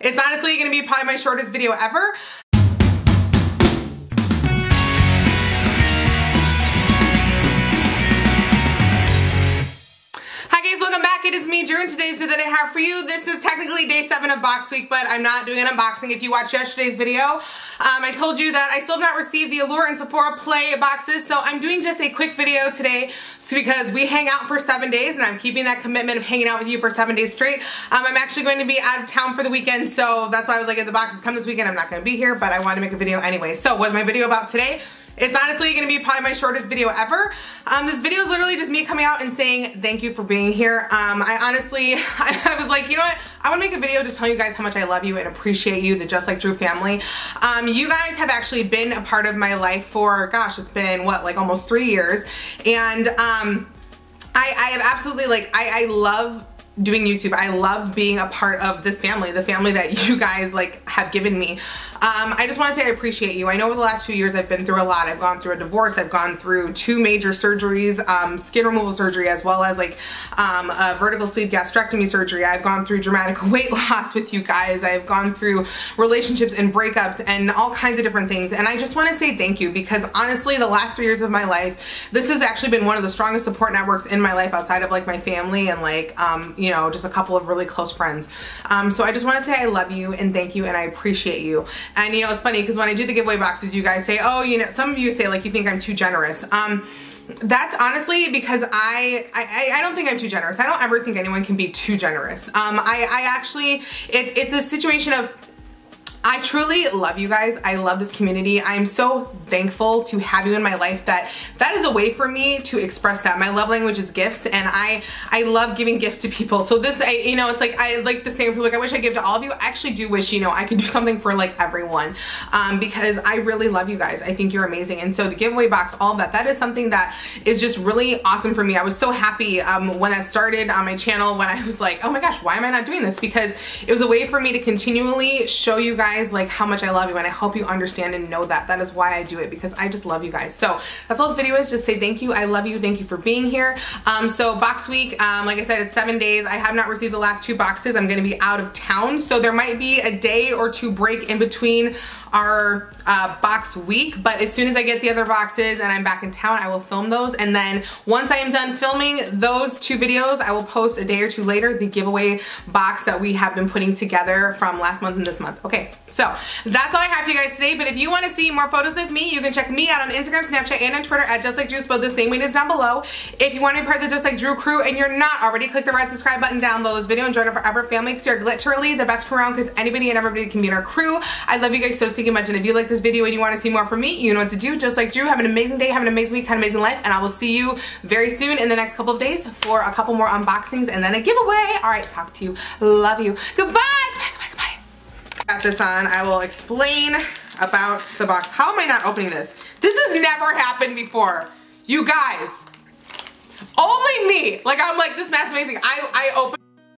It's honestly gonna be probably my shortest video ever. It is me, Drew, and today's video that I have for you. This is technically day 7 of box week, but I'm not doing an unboxing. If you watched yesterday's video, I told you that I still have not received the Allure and Sephora Play boxes, so I'm doing just a quick video today because we hang out for 7 days, and I'm keeping that commitment of hanging out with you for 7 days straight. I'm actually going to be out of town for the weekend, so that's why I was like, if the boxes come this weekend, I'm not going to be here, but I wanted to make a video anyway. So what's my video about today? It's honestly gonna be probably my shortest video ever. This video is literally just me coming out and saying thank you for being here. I was like, you know what? I wanna make a video just telling you guys how much I love you and appreciate you, the Just Like Drew family. You guys have actually been a part of my life for, gosh, it's been what, like almost 3 years. And I have absolutely, like, I love doing YouTube. I love being a part of this family, the family that you guys like have given me. I just want to say I appreciate you. I know over the last few years I've been through a lot. I've gone through a divorce. I've gone through 2 major surgeries, skin removal surgery, as well as like a vertical sleeve gastrectomy surgery. I've gone through dramatic weight loss with you guys. I've gone through relationships and breakups and all kinds of different things. And I just want to say thank you because honestly, the last 3 years of my life, this has actually been one of the strongest support networks in my life outside of like my family and like, you know, just a couple of really close friends. So I just want to say I love you and thank you and I appreciate you. And you know, it's funny because when I do the giveaway boxes, you guys say, oh, you know, some of you say like you think I'm too generous. That's honestly because I don't think I'm too generous. I don't ever think anyone can be too generous. I actually, it's a situation of, I truly love you guys. I love this community. I'm so thankful to have you in my life that is a way for me to express that. My love language is gifts and I love giving gifts to people. So this, you know, it's like, I like the same people, like I wish I give to all of you. I actually do wish, you know, I could do something for like everyone because I really love you guys. I think you're amazing. And so the giveaway box, all of that is something that is just really awesome for me. I was so happy when I started on my channel when I was like, oh my gosh, why am I not doing this? Because it was a way for me to continually show you guys like how much I love you and I hope you understand and know that. That is why I do it because I just love you guys. So that's all this video is. Just say thank you. I love you. Thank you for being here. So box week, like I said, it's 7 days. I have not received the last 2 boxes. I'm going to be out of town. So there might be a day or 2 break in between our box week, but as soon as I get the other boxes and I'm back in town, I will film those. And then once I am done filming those 2 videos, I will post a day or 2 later the giveaway box that we have been putting together from last month and this month. Okay, so that's all I have for you guys today. But if you want to see more photos of me, you can check me out on Instagram, Snapchat, and on Twitter at JustLikeDrew, spelled the same way as down below. If you want to be part of the Just Like Drew crew and you're not already, click the red subscribe button down below this video and join our forever family because you're literally the best crew around because anybody and everybody can be in our crew. I love you guys so stinking much, and if you like this video and you want to see more from me, you know what to do. Just like Drew, have an amazing day, have an amazing week, have an amazing life, and I will see you very soon in the next couple of days for a couple more unboxings and then a giveaway. All right, talk to you. Love you. Goodbye. Goodbye. Got this on. I will explain about the box. How am I not opening this? This has never happened before. You guys. Only me. Like, I'm like, this math's amazing. I open